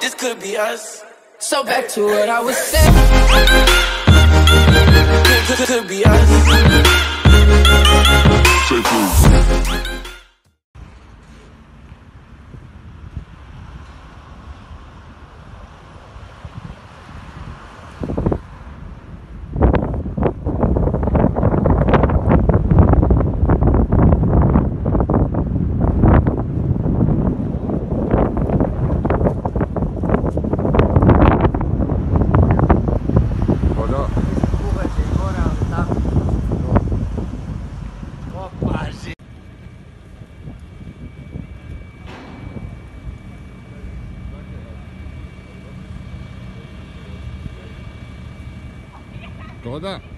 this could be us. So back to what I was saying. Could be us. To da.